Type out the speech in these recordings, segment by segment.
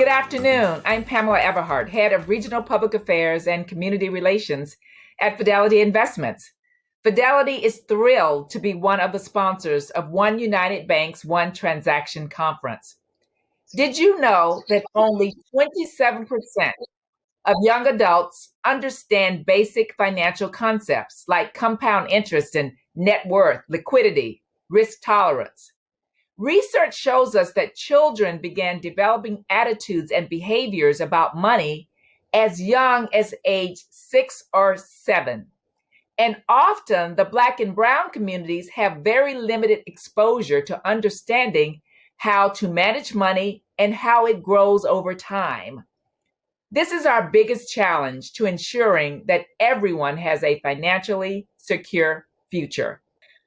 afternoon. I'm Pamela Everhart, Head of Regional Public Affairs and Community Relations at Fidelity Investments. Fidelity is thrilled to be one of the sponsors of One United Bank's One Transaction Conference. Did you know that only 27% of young adults understand basic financial concepts like compound interest and net worth, liquidity, risk tolerance? Research shows us that children began developing attitudes and behaviors about money as young as age 6 or 7. And often the Black and Brown communities have very limited exposure to understanding how to manage money and how it grows over time. This is our biggest challenge to ensuring that everyone has a financially secure future.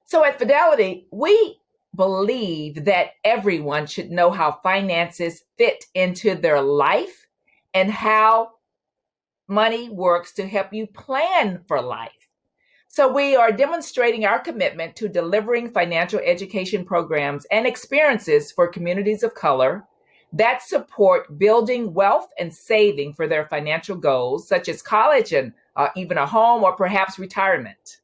So at Fidelity, we believe that everyone should know how finances fit into their life and how money works to help you plan for life. So we are demonstrating our commitment to delivering financial education programs and experiences for communities of color that support building wealth and saving for their financial goals, such as college and even a home or perhaps retirement.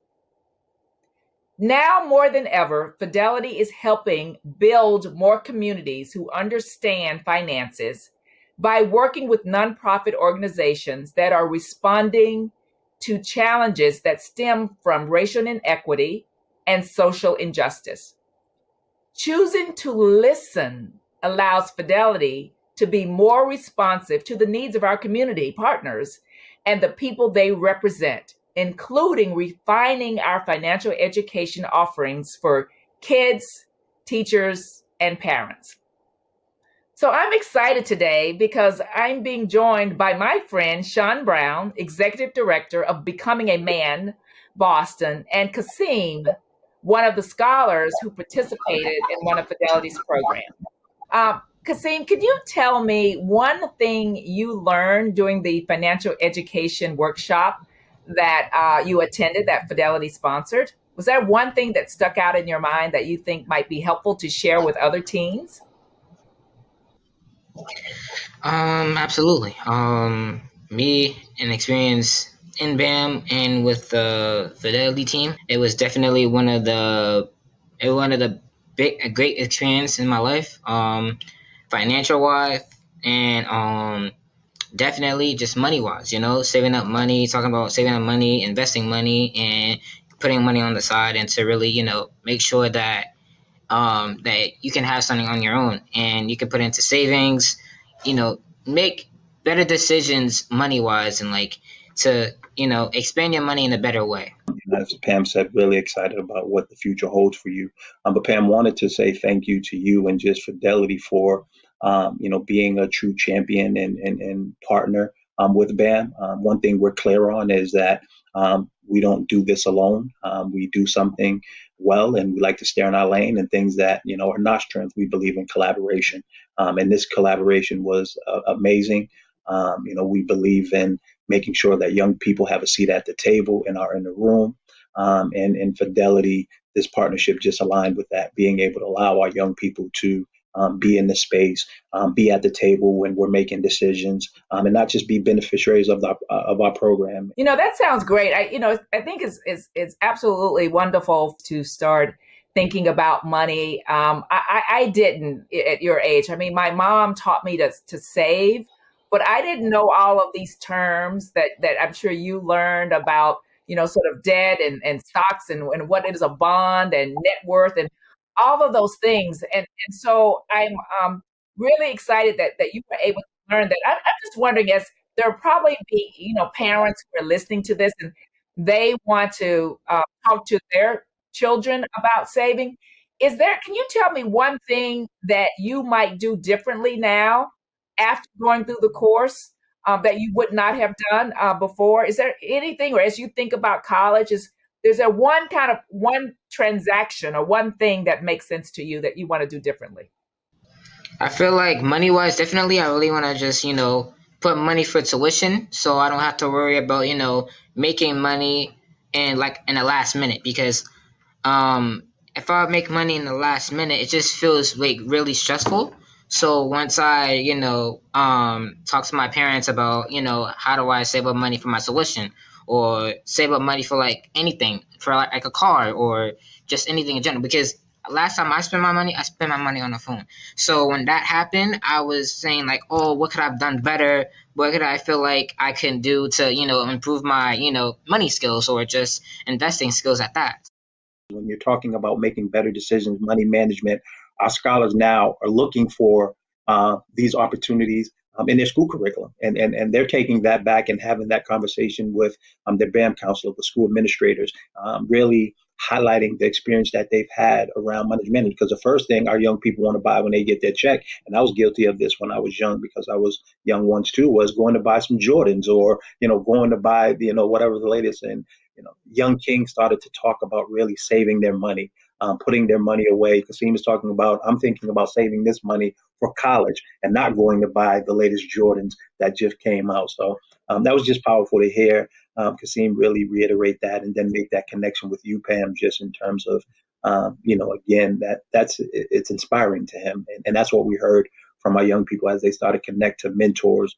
Now more than ever, Fidelity is helping build more communities who understand finances by working with nonprofit organizations that are responding to challenges that stem from racial inequity and social injustice. Choosing to listen allows Fidelity to be more responsive to the needs of our community partners and the people they represent, including refining our financial education offerings for kids, teachers, and parents. So I'm excited today because I'm being joined by my friend, Sean Brown, Executive Director of Becoming a Man, Boston, and Kasim, one of the scholars who participated in one of Fidelity's programs. Kasim, could you tell me one thing you learned during the financial education workshop that you attended that Fidelity sponsored? Was there one thing that stuck out in your mind that you think might be helpful to share with other teens? Absolutely. Me, an experience in BAM and with the Fidelity team, it was definitely one of the a great experience in my life. Financial wise and definitely just money wise. You know, saving up money, talking about saving up money, investing money, and putting money on the side, and to really make sure that that you can have something on your own and you can put into savings, make better decisions money wise, and like to, expand your money in a better way. As Pam said, really excited about what the future holds for you. But Pam wanted to say thank you to you and just Fidelity for, being a true champion and partner with BAM. One thing we're clear on is that we don't do this alone. We do something well, and we like to stay in our lane, and things that are not strength. We believe in collaboration, and this collaboration was amazing. We believe in making sure that young people have a seat at the table and are in the room. And in Fidelity, this partnership just aligned with that, being able to allow our young people to be in the space, be at the table when we're making decisions, and not just be beneficiaries of our program. That sounds great. I think it's absolutely wonderful to start thinking about money. I didn't at your age. I mean, my mom taught me to save, but I didn't know all of these terms that I'm sure you learned about, sort of debt and stocks and what is a bond and net worth and all of those things. And so I'm really excited that you were able to learn that. I'm just wondering, as there'll probably be, parents who are listening to this and they want to talk to their children about saving. Can you tell me one thing that you might do differently now after going through the course that you would not have done before? Is there anything, or as you think about college, is there one transaction or one thing that makes sense to you that you want to do differently? I feel like money wise, definitely, I really want to just, put money for tuition so I don't have to worry about, making money in the last minute, because if I make money in the last minute, it just feels like really stressful. So once I, talk to my parents about, how do I save up money for my tuition or save up money for like anything, for like a car or just anything in general. Because last time I spent my money on the phone. So when that happened, I was saying like, oh, what could I have done better? What could I feel like I can do to, improve my, money skills or just investing skills at that? When you're talking about making better decisions, money management, our scholars now are looking for these opportunities in their school curriculum. And they're taking that back and having that conversation with their BAM counselor, the school administrators, really highlighting the experience that they've had around money management. Because the first thing our young people want to buy when they get their check, and I was guilty of this when I was young because I was young once too, was going to buy some Jordans or, going to buy, whatever the latest. And young kings started to talk about really saving their money, putting their money away. Kasim was talking about, I'm thinking about saving this money for college and not going to buy the latest Jordans that just came out. So that was just powerful to hear Kasim really reiterate that and then make that connection with you, Pam, just in terms of, again, it's inspiring to him. And that's what we heard from our young people as they started to connect to mentors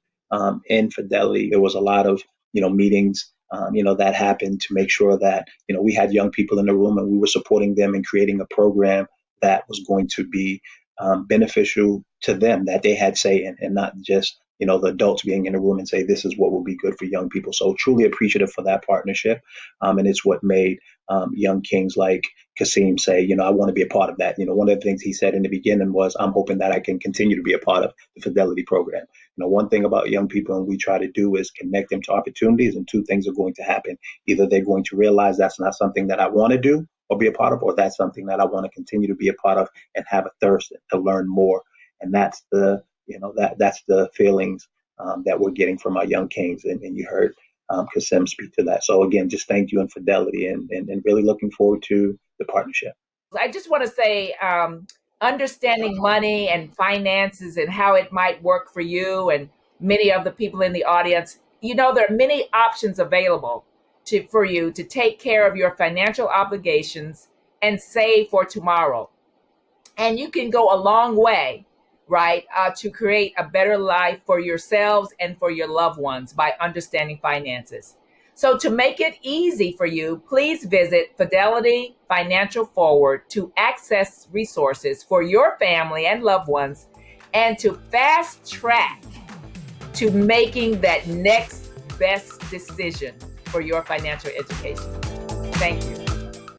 in Fidelity. There was a lot of, meetings that happened to make sure that, we had young people in the room and we were supporting them and creating a program that was going to be beneficial to them, that they had say in, and not just, the adults being in the room and say, this is what will be good for young people. So truly appreciative for that partnership. And it's what made young kings like Kasim say, I want to be a part of that. One of the things he said in the beginning was, I'm hoping that I can continue to be a part of the Fidelity program. One thing about young people and we try to do is connect them to opportunities, and two things are going to happen. Either they're going to realize that's not something that I want to do or be a part of, or that's something that I want to continue to be a part of and have a thirst to learn more. And that's that's the feelings that we're getting from our young kings. And you heard Kasim speak to that. So again, just thank you and Fidelity, and really looking forward to the partnership. I just want to say, understanding money and finances and how it might work for you and many of the people in the audience, there are many options available for you to take care of your financial obligations and save for tomorrow. And you can go a long way, right, to create a better life for yourselves and for your loved ones by understanding finances. So to make it easy for you, please visit Fidelity Financial Forward to access resources for your family and loved ones and to fast track to making that next best decision for your financial education. Thank you.